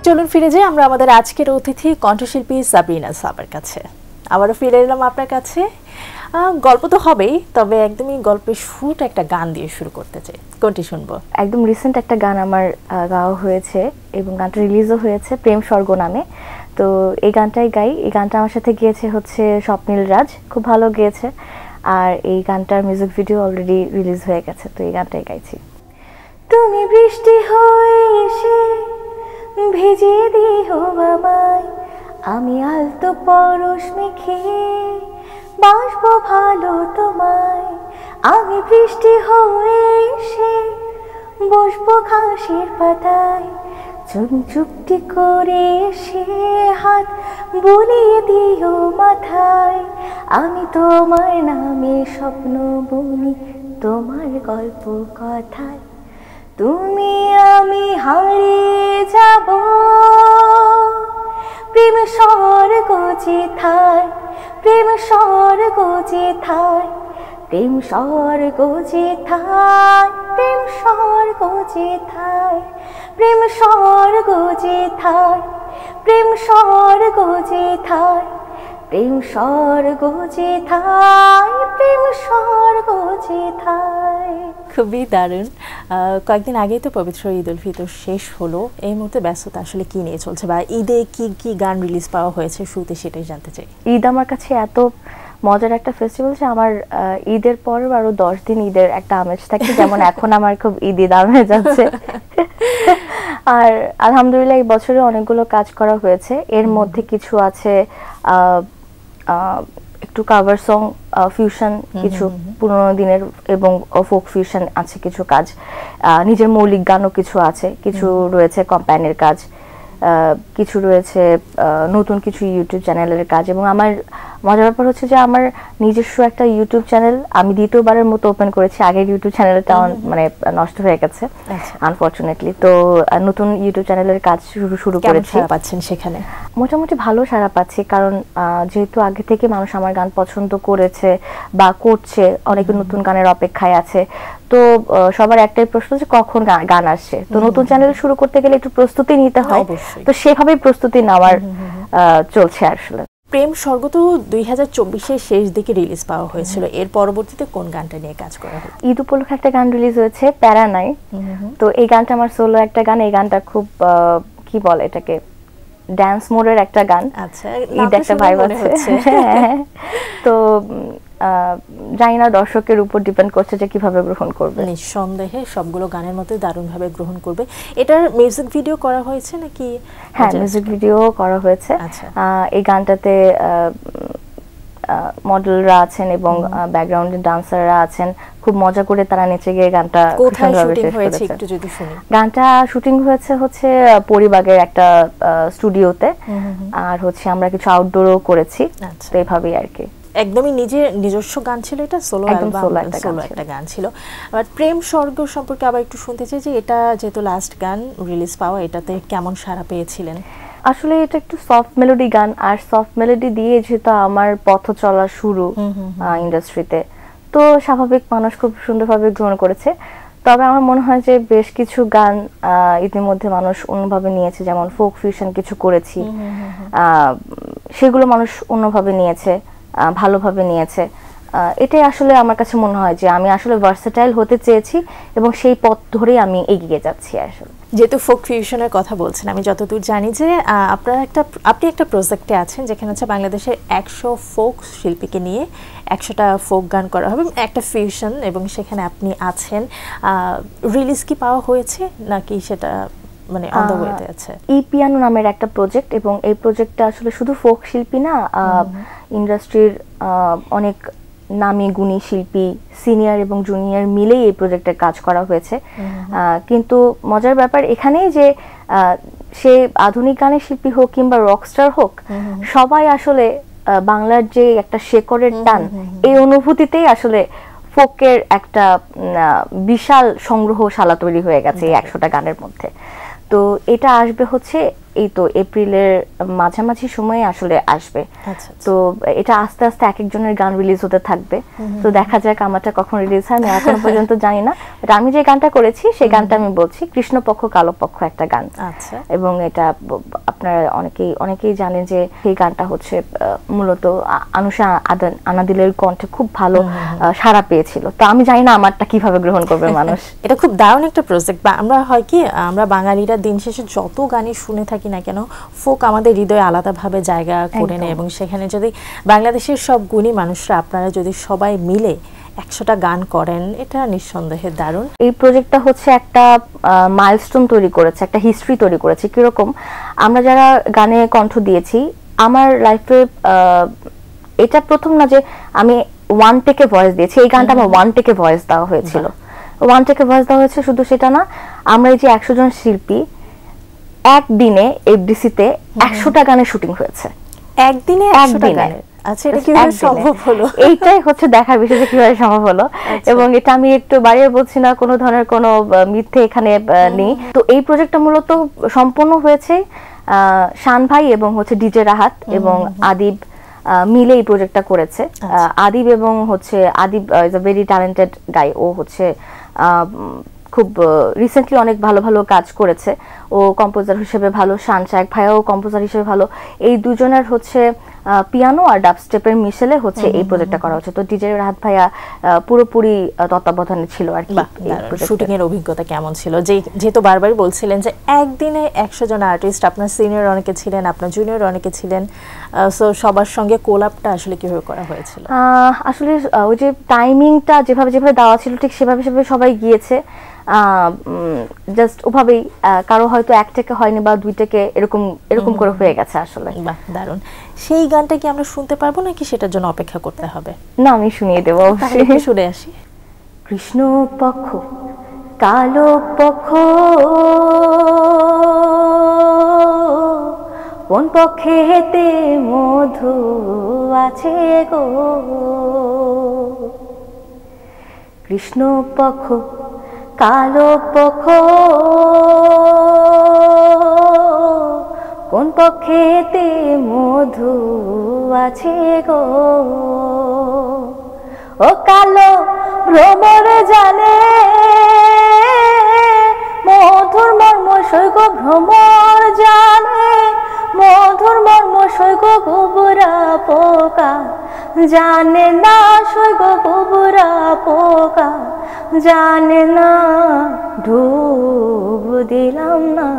চলুন ফিরে যাই আমরা আমাদের আজকের অতিথি কণ্ঠশিল্পী সাবরিনা সাবার কাছে। আবারও ফিরে এলাম আপনার কাছে। গল্প তো হবেই, তবে একদমই গল্পের শুরুটা একটা গান দিয়ে শুরু করতে চাই। কোনটি শুনবো? একদম রিসেন্ট একটা গান আমার গাওয়া হয়েছে এবং গানটা রিলিজও হয়েছে, প্রেম স্বর্গ নামে। তো এই গানটাই গাই। এই গানটা আমার সাথে গিয়েছে হচ্ছে স্বপ্নীল রাজ, খুব ভালো গিয়েছে। আর এই গানটার মিউজিক ভিডিও অলরেডি রিলিজ হয়ে গেছে, তো এই গানটাই গাইছি। তুমি বৃষ্টি হয়ে এসে ভিজিয়ে দিও আমায়, আমি আলতো পরশ মেখে বাসবো ভালো তোমায়। আমি বৃষ্টি হয়ে এসে বসবো ঘাসের পাতায়, তুমি চুপটি করে এসে হাত বুলিয়ে দিও মাথায়। আমি তোমার নামে স্বপ্ন বুনি তোমার গল্প কথায়, তুমি আমি হারিয়ে যাব প্রেম স্বর্গ যেথায়, প্রেম স্বর্গ যেথায়, প্রেম স্বর্গ যেথায়, প্রেম স্বর্গ যেথায়, প্রেম স্বর্গ যেথায়, প্রেম স্বর্গ যেথায়, প্রেম স্বর্গ যেথায়, প্রেম স্বর্গ যেথায়। খুবই দারুণ। কয়েকদিন আগেই তো পবিত্র ঈদ উল ফিতর শেষ হলো। এই মুহূর্তে ব্যস্ততা আসলে কি নিয়ে চলছে, বা ঈদে কি কি গান রিলিজ পাওয়া হয়েছে শুরুতে সেটাই জানতে চাই। ঈদ আমার কাছে এত মজার একটা ফেস্টিভ্যাল যে আমার ঈদের পর আরো 10 দিন ঈদের একটা আমেজ থাকে, যেমন এখন আমার খুব ঈদ আমেজ আছে। আর আলহামদুলিল্লাহ এই বছরে অনেকগুলো কাজ করা হয়েছে। এর মধ্যে কিছু আছে একটু কাভার সং, ফিউশন, কিছু পুরোনো দিনের এবং ফোক ফিউশন আছে, কিছু কাজ নিজের মৌলিক গানও কিছু আছে, কিছু রয়েছে কোম্পানির কাজ, কিছু রয়েছে নতুন কিছু ইউটিউব চ্যানেলের কাজ। এবং আমার মজার ব্যাপার হচ্ছে যে আমার নিজস্ব একটা ইউটিউব চ্যানেল আমি দ্বিতীয়বারের মতো ওপেন করেছি। আগের ইউটিউব চ্যানেলটা মানে নষ্ট হয়ে গেছে আনফরচুনেটলি। তো নতুন ইউটিউব চ্যানেলের কাজ শুরু করেছি। পাচ্ছেন সেখানে? মোটামুটি ভালো সাড়া পাচ্ছি, কারণ যেহেতু আগে থেকে মানুষ আমার গান পছন্দ করেছে বা করছে, অনেকে নতুন গানের অপেক্ষায় আছে। তো সবার একটাই প্রশ্ন যে কখন গান আসছে। তো নতুন চ্যানেল শুরু করতে গেলে একটু প্রস্তুতি নিতে হয়, তো সেভাবেই প্রস্তুতি নেওয়ার চলছে আসলে। প্রেম স্বর্গ তো 2024-এর শেষ দিকে রিলিজ পাওয়া হয়েছিল। এর পরবর্তীতে কোন গানটা নিয়ে কাজ করা হলো? ঈদ উপলক্ষে একটা গান রিলিজ হয়েছে, প্যারা নাই। তো এই গানটা আমার সোলো একটা গান। এই গানটা খুব কি বলে এটাকে, ড্যান্স মোডের একটা গান। আচ্ছা, ঈদ একটা ভাইব আছে। তো জানি না দর্শকের উপর ডিপেন্ড করছে যে কিভাবে গ্রহণ করবে। নিঃসন্দেহে সবগুলো গানের মধ্যে দারুণভাবে গ্রহণ করবে। এটার মিউজিক ভিডিও করা হয়েছে নাকি? হ্যাঁ, মিউজিক ভিডিও করা হয়েছে। এই গানটাতে মডেলরা আছেন এবং ব্যাকগ্রাউন্ডে ডান্সাররা আছেন। খুব মজা করে তারা নেচে গিয়ে গানটা সুন্দরভাবে শেষ করেছে। একটু যদি শুনি। গানটা শুটিং হচ্ছে পরিবাগের একটা স্টুডিওতে, আর হচ্ছে আমরা কিছু আউটডোরও করেছি। তো এইভাবেই আর কি। একদমই নিজস্ব গান ছিল এটা? সোলো একটা গান ছিল। বাট প্রেম স্বর্গ সম্পর্কে আবার একটু শুনতে চাই যে এটা যেহেতু লাস্ট গান রিলিজ পাওয়া, এটাতে কেমন সাড়া পেয়েছিলেন? আসলে এটা একটু সফট মেলোডি গান, আর সফট মেলোডি দিয়ে যেহেতু আমার পথ চলা শুরু ইন্ডাস্ট্রিতে, তো স্বাভাবিক মানুষ খুব সুন্দরভাবে গ্রহণ করেছে। তবে আমার মনে হয় যে বেশ কিছু গান ইতিমধ্যে মানুষ অন্যভাবে নিয়েছে, যেমন ফোক ফিউশন কিছু করেছি, সেগুলো মানুষ অন্যভাবে নিয়েছে, ভালোভাবে নিয়েছে। এটাই আসলে আমার কাছে মনে হয় যে আমি আসলে ভার্সেটাইল হতে চেয়েছি এবং সেই পথ ধরেই আমি এগিয়ে যাচ্ছি। আসলে যেহেতু ফোক ফিউশনের কথা বলছেন, আমি যতদূর জানি যে আপনি একটা প্রজেক্টে আছেন যেখানে হচ্ছে বাংলাদেশের 100 ফোক শিল্পীকে নিয়ে 100টা ফোক গান করা হবে, একটা ফিউশন, এবং সেখানে আপনি আছেন। রিলিজ কি পাওয়া হয়েছে নাকি সেটা মানে অন দ্য ওয়েতে আছে? ই পিয়ানো নামের একটা প্রজেক্ট, এবং এই প্রজেক্টটা আসলে শুধু ফোক শিল্পী না, ইন্ডাস্ট্রির অনেক নামি গুণী শিল্পী, সিনিয়র এবং জুনিয়র মিলেই এই প্রজেক্টে কাজ করা হয়েছে। কিন্তু মজার ব্যাপার এখানেই যে সে আধুনিক গানের শিল্পী হোক কিংবা রকস্টার হোক, সবাই আসলে বাংলার যে একটা শেকড়ের টান, এই অনুভূতিতেই আসলে ফোকের একটা বিশাল সংগ্রহশালা তৈরি হয়ে গেছে এই 100টা গানের মধ্যে। তো এটা আসবে হচ্ছে এই তো এপ্রিলের মাঝামাঝি সময়ে আসলে আসবে। তো এটা আস্তে আস্তে এক একজনের গান রিলিজ হতে থাকবে। তো দেখা যাক আমারটা কখন রিলিজ হয় আমি এখনো পর্যন্ত জানি না। বাট আমি যে গানটা করেছি সেই গানটা আমি বলছি কৃষ্ণপক্ষ কালো পক্ষ একটা গান। এবং এটা আপনারা অনেকেই জানেন যে এই গানটা হচ্ছে মূলত আনুষা আনাদিলের কণ্ঠে খুব ভালো সাড়া পেয়েছিল। তো আমি জানি না আমারটা কিভাবে গ্রহণ করবে মানুষ। এটা খুব দারুণ একটা প্রজেক্ট। বা আমরা হয় কি আমরা বাঙালিরা দিন শেষে যত গানই শুনে থাকি না কেন ফোক আমাদের হৃদয়ে আলাদাভাবে জায়গা করে নেয়, এবং সেখানে যদি বাংলাদেশের সব গুণী মানুষরা আপনারা যদি সবাই মিলে 100টা গান করেন এটা নিঃসন্দেহে দারুণ। এই প্রজেক্টটা হচ্ছে একটা মাইলস্টোন তৈরি করেছে, একটা হিস্ট্রি তৈরি করেছে। কিরকম, আমরা যারা গানে কণ্ঠ দিয়েছি আমার লাইফে এটা প্রথম না যে আমি ওয়ান টেকে ভয়েস দিয়েছি। এই গানটা আমার ওয়ান টেকে ভয়েস দেওয়া হয়েছিল। ওয়ান টেকে ভয়েস দেওয়া হয়েছে। শুধু সেটা না, আমরা এই যে 100 জন শিল্পী একদিনে এফডিসিতে 100টা গানের শুটিং হয়েছে। একদিনে 100টা গানের? আচ্ছা, এটা কিভাবে সম্ভব হলো? এইটাই হচ্ছে দেখার বিষয় যে কিভাবে সম্ভব হলো। এবং এটা আমি একটু বাড়িয়ে বলছি না, কোনো ধরনের কোনো মিথ্যে এখানে নেই। তো এই প্রজেক্টটা মূলত সম্পন্ন হয়েছে শান ভাই এবং হচ্ছে ডিজে রাহাত এবং আদিব মিলে এই প্রজেক্টটা করেছে। আদিব এবং হচ্ছে Adib is a very talented guy. ও হচ্ছে খুব রিসেন্টলি অনেক ভালো ভালো কাজ করেছে। ও কম্পোজার হিসেবে ভালো, শাক ভাইয়াও কম্পোজার হিসেবে ভালো। এই দুজনের হচ্ছে পিয়ানো আর ডাব স্টেপের মিশেলে হচ্ছে এই প্রজেক্টটা করা হচ্ছে। তো ডিজে রাহাত ভাইয়া পুরোপুরি তত্ত্বাবধানে ছিল আর কি। শুটিং এর অভিজ্ঞতা কেমন ছিল? যেহেতু বারবারই বলছিলেন যে একদিনে 100 জন আর্টিস্ট, আপনার সিনিয়র অনেকে ছিলেন, আপনার জুনিয়র অনেকে ছিলেন, সো সবার সঙ্গে কোলাপটা আসলে কিভাবে করা হয়েছিল? আসলে ওই যে টাইমিংটা যেভাবে দেওয়া ছিল ঠিক সেভাবে সবাই গিয়েছে। জাস্ট ওভাবেই, কারো হয়তো এক টেকে হয়নি বা 2 টেকে এরকম করে হয়ে গেছে আসলে। বাহ, দারুণ। সেই গানটা কি আমরা শুনতে পারবো নাকি সেটার জন্য অপেক্ষা করতে হবে? না, আমি শুনিয়ে দেবো। অবশ্যই শুনে আসি। কৃষ্ণ পক্ষ কালো পক্ষ কোন পক্ষে হেতে মধু আছে গো, কৃষ্ণ পক্ষ কালো পক্ষ কোন পক্ষেতে মধু আছে গো, ও কালো ভ্রমর জানে মধুর মর্ম সৈগ, ভ্রমর জানে মধুর মর্ম সৈগ, গোবরা পোকা জানে না সৈগ, গোবরা পোকা জানে না, ডুব দিলাম না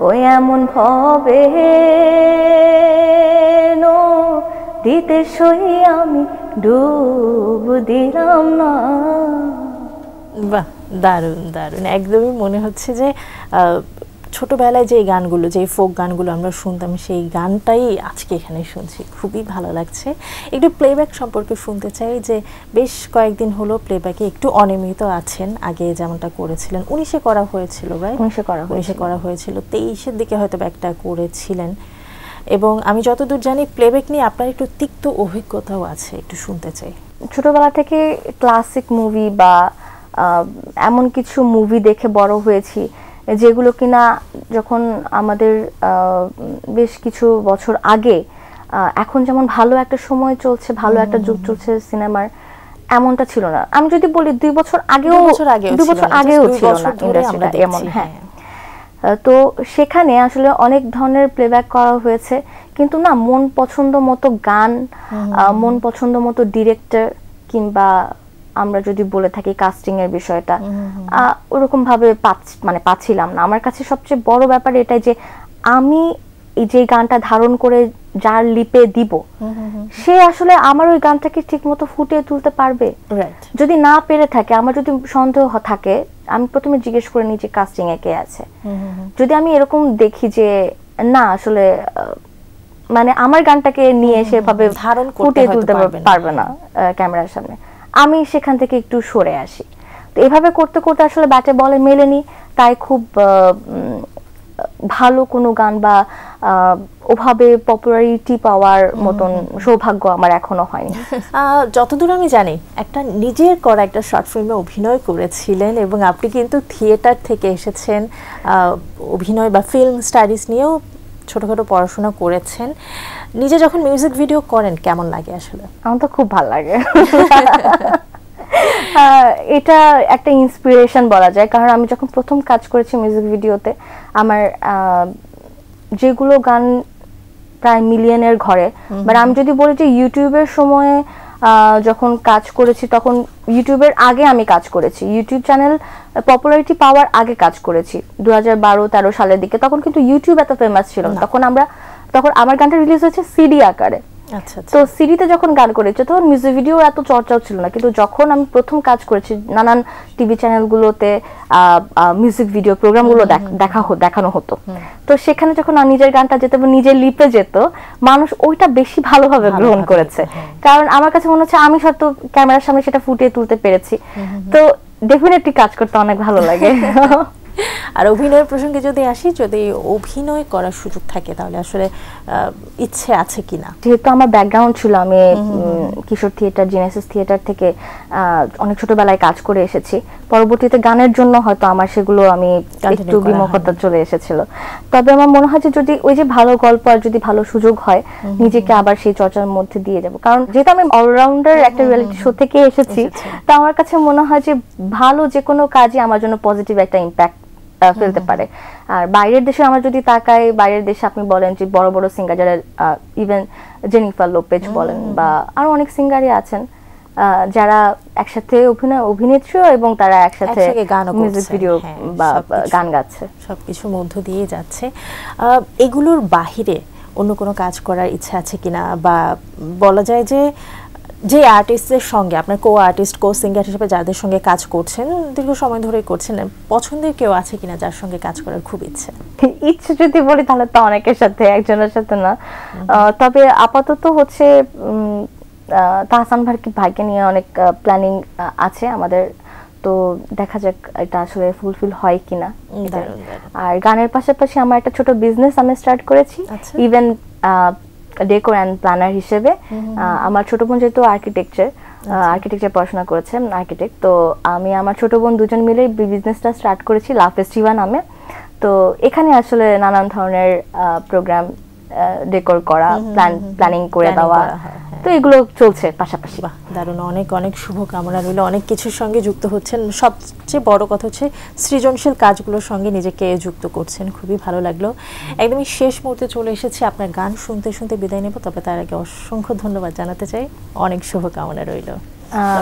ওই এমন ভবে দিতে সই আমি ডুব দিলাম না। বাহ, দারুণ দারুণ। একদমই মনে হচ্ছে যে ছোটবেলায় যে গানগুলো, যে ফোক গানগুলো আমরা শুনতাম সেই গানটাই আজকে এখানে শুনছি, খুবই ভালো লাগছে। একটু প্লেব্যাক সম্পর্কে শুনতে চাই, যে বেশ কয়েকদিন হলো প্লেব্যাকে একটু অনিয়মিত আছেন। আগে যেমনটা করেছিলেন 19-এ করা হয়েছিল, রাইট? 19-এ করা হয়েছিল, 23-এর দিকে হয়তো একটা করেছিলেন। এবং আমি যতদূর জানি প্লেব্যাক নিয়ে আপনার একটু তিক্ত অভিজ্ঞতাও আছে, একটু শুনতে চাই। ছোটবেলা থেকে ক্লাসিক মুভি বা এমন কিছু মুভি দেখে বড় হয়েছি যেগুলো কিনা যখন আমাদের বেশ কিছু বছর আগে, এখন যেমন ভালো একটা সময় চলছে, ভালো একটা যুগ চলছে সিনেমার, এমনটা ছিল না। আমি যদি বলি 2 বছর আগেও ছিল না ইন্ডাস্ট্রিটা এমন। হ্যাঁ, তো সেখানে আসলে অনেক ধরনের প্লেব্যাক করা হয়েছে, কিন্তু না মন পছন্দ মতো গান, মন পছন্দ মতো ডিরেক্টর, কিংবা আমরা যদি বলে থাকি কাস্টিং এর বিষয়টা, ওরকম ভাবে পাচ্ছিলাম না। আমার কাছে সবচেয়ে বড় ব্যাপার এটাই যে আমি এই যে গানটা ধারণ করে যার লিপে দিব, সে আসলে আমার ওই গানটাকে ঠিক মতো ফুটিয়ে তুলতে পারবে। যদি না পেরে থাকে, আমার যদি সন্দেহ থাকে, আমি প্রথমে জিজ্ঞেস করে নিই যে কাস্টিং এ কে আছে। যদি আমি এরকম দেখি যে না আসলে আমার গানটাকে নিয়ে সেভাবে ধারণ ফুটিয়ে তুলতে পারবে না ক্যামেরার সামনে, আমি সেখান থেকে একটু সরে আসি। তো এভাবে করতে করতে আসলে ব্যাটে বলে মেলেনি, তাই খুব ভালো কোনো গান বা ওভাবে পপুলারিটি পাওয়ার মতন সৌভাগ্য আমার এখনো হয়নি। যতদূর আমি জানি একটা নিজের করা একটা শর্ট ফিল্মে অভিনয় করেছিলেন এবং আপনি কিন্তু থিয়েটার থেকে এসেছেন, অভিনয় বা ফিল্ম স্টাডিজ নিয়েও ছোটখাটো পড়াশোনা করেছেন। নিজে যখন মিউজিক ভিডিও করেন কেমন লাগে আসলে? আমার তো খুব ভালো লাগে। এটা একটা ইন্সপিরেশন বলা যায়, কারণ আমি যখন প্রথম কাজ করেছি মিউজিক ভিডিওতে, আমার যেগুলো গান প্রায় মিলিয়নের ঘরে, বাট আমি যদি বলি যে ইউটিউবের সময়ে যখন কাজ করেছি, তখন ইউটিউবের আগে আমি কাজ করেছি, ইউটিউব চ্যানেল পপুলারিটি পাওয়ার আগে কাজ করেছি 2012-13 সালের দিকে। তখন কিন্তু ইউটিউব এত ফেমাস ছিল না। তখন আমার গানটা রিলিজ হয়েছে সিডি আকারে। তো সিডিতে যখন গান করেছে তখন মিউজিক ভিডিও এত চর্চাও ছিল না, কিন্তু যখন আমি প্রথম কাজ করেছি নানান টিভি চ্যানেলগুলোতে মিউজিক ভিডিও প্রোগ্রামগুলো দেখানো হতো, তো সেখানে যখন নিজের গানটা যেত এবং নিজের লিপে যেত, মানুষ ওইটা বেশি ভালোভাবে গ্রহণ করেছে। কারণ আমার কাছে মনে হচ্ছে আমি হয়তো ক্যামেরার সামনে সেটা ফুটিয়ে তুলতে পেরেছি, তো ডেফিনেটলি কাজ করতে অনেক ভালো লাগে। আর অভিনয়ের প্রসঙ্গে যদি আসি, যদি অভিনয় করার সুযোগ থাকে তাহলে আসলে ইচ্ছে আছে কিনা? যেহেতু আমার ব্যাকগ্রাউন্ড ছিল, আমি কিশোর থিয়েটার, জেনেসিস থিয়েটার থেকে অনেক ছোটবেলায় কাজ করে এসেছি, পরবর্তীতে গানের জন্য হয়তো আমার সেগুলো আমি একটু বিমুখতা চলে এসেছিল। তবে আমার মনে হয় যে যদি ওই যে ভালো গল্প আর যদি ভালো সুযোগ হয়, নিজেকে আবার সেই চর্চার মধ্যে দিয়ে যাব। কারণ যেহেতু আমি অলরাউন্ডার একটা রিয়েলিটি শো থেকে এসেছি, তো আমার কাছে মনে হয় যে ভালো যে কোনো কাজই আমার জন্য পজিটিভ একটা ইম্প্যাক্ট ফেলতে পারে। আর বাইরের দেশে আমরা যদি তাকাই, বাইরের দেশে আপনি বলেন যে বড় বড় সিঙ্গার যারা ইভেন জেনিফার লোপেজ বলেন বা আরো অনেক সিঙ্গারই আছেন যারা একসাথে অভিনেত্রী এবং তারা একসাথে মিউজিক ভিডিও বা গান গাচ্ছে, সবকিছুর মধ্য দিয়ে যাচ্ছে। এগুলোর বাহিরে অন্য কোনো কাজ করার ইচ্ছা আছে কিনা, বা বলা যায় যে আর্টিস্টদের সঙ্গে আপনার কো আর্টিস্ট, কো সিঙ্গার হিসেবে যাদের সঙ্গে কাজ করছেন, দীর্ঘ সময় ধরে করছেন, পছন্দের কেউ আছে কিনা যার সঙ্গে কাজ করার খুব ইচ্ছে? ইচ্ছে যদি বলি তাহলে তো অনেকের সাথে, একজনের সাথে না। তবে আপাতত হচ্ছে তাহসান ভাইকে নিয়ে অনেক প্ল্যানিং আছে আমাদের, তো দেখা যাক এটা আসলে ফুলফিল হয় কিনা। আর গানের পাশাপাশি আমার একটা ছোট বিজনেস আমি স্টার্ট করেছি, ইভেন ডেকোর অ্যান্ড প্ল্যানার হিসেবে। আমার ছোট বোন যেহেতু আর্কিটেকচার পড়াশোনা করেছেন, আর্কিটেক্ট, তো আমি আমার ছোট বোন দুজন মিলে বিজনেসটা স্টার্ট করেছি লাভ ফেস্টিভ্যাল নামে। তো এখানে আসলে নানান ধরনের প্রোগ্রাম ডেকোর করা, প্ল্যানিং করে দেওয়া, তো এগুলো চলছে পাশাপাশি। দারুণ, অনেক অনেক শুভকামনা রইল। অনেক কিছুর সঙ্গে যুক্ত হচ্ছেন, সবচেয়ে বড় কথা হচ্ছে সৃজনশীল কাজগুলোর সঙ্গে নিজেকে যুক্ত করছেন, খুবই ভালো লাগলো। একদমই শেষ মুহূর্তে চলে এসেছি, আপনার গান শুনতে শুনতে বিদায় নেব, তবে তার আগে অসংখ্য ধন্যবাদ জানাতে চাই, অনেক শুভকামনা রইল।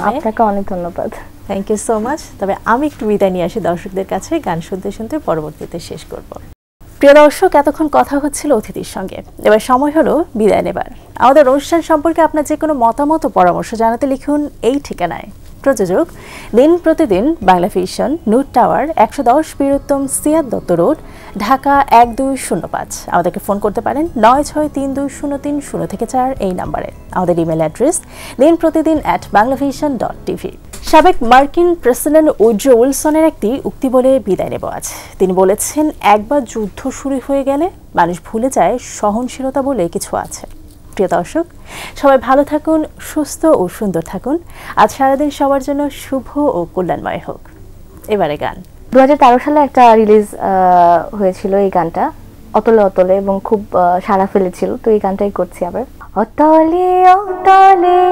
আপনাকে অনেক ধন্যবাদ, থ্যাংক ইউ সো মাচ। তবে আমি একটু বিদায় নিয়ে আসি দর্শকদের কাছে, গান শুনতে শুনতে পরবর্তীতে শেষ করব। প্রিয় দর্শক, এতক্ষণ কথা হচ্ছিল অতিথির সঙ্গে, এবার সময় হলো বিদায় নেবার। আমাদের অনুষ্ঠান সম্পর্কে আপনার যে কোনো মতামত ও পরামর্শ জানাতে লিখুন এই ঠিকানায়। প্রযোজক দিন প্রতিদিন Bangla fission, নুট tower, 110 Bir Uttom Siyad Dutta road, Dhaka 1205। আমাদেরকে ফোন করতে পারেন 96320304 এই নাম্বারে। আমাদের ইমেল অ্যাড্রেস dinprotidin@banglavision.tv। সাবেক মার্কিন প্রেসিডেন্ট উড্রো উইলসনের একটি উক্তি বলে বিদায় নেব আজ। তিনি বলেছেন, একবার যুদ্ধ শুরু হয়ে গেলে মানুষ ভুলে যায় সহনশীলতা বলে কিছু আছে। প্রিয় দর্শক, সবাই ভালো থাকুন, সুস্থ ও সুন্দর থাকুন। আজ সারাদিন সবার জন্য শুভ ও কল্যাণময় হোক। এবারে গান। 2013 সালে একটা রিলিজ হয়েছিল এই গানটা, অতলে অতলে, এবং খুব সাড়া ফেলেছিল, তো এই গানটাই করছি আবার। অতলে অতলে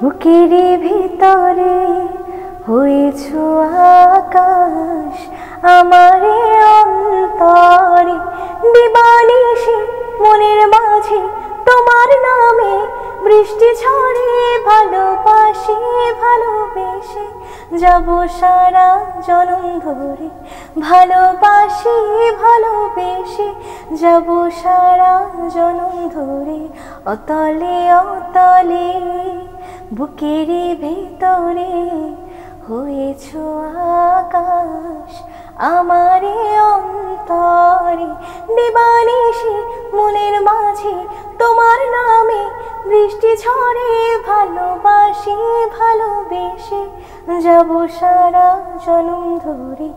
বুকের ভিতরে হয়েছো আকাশ, আমারে অন্তরে দিবানিশি মনের মাঝে তোমার নামে বৃষ্টি ঝরে, ভালোবাসি ভালোবেসে যাব সারা জনম ধরে, ভালোবাসি ভালোবেসে যাব সারা জনম ধরে। অতলে অতলে বুকের ভিতরে হয়েছো আকাশ, আমারে অন্তর করে দিবানিশি মনের মাঝে তোমার নামে বৃষ্টি ঝরে ভালোবাসি ভালোবেসে যাব সারা জনম ধরে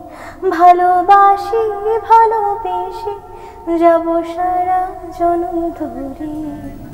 ভালোবাসি ভালোবেসে যাব সারা জনম ধরে।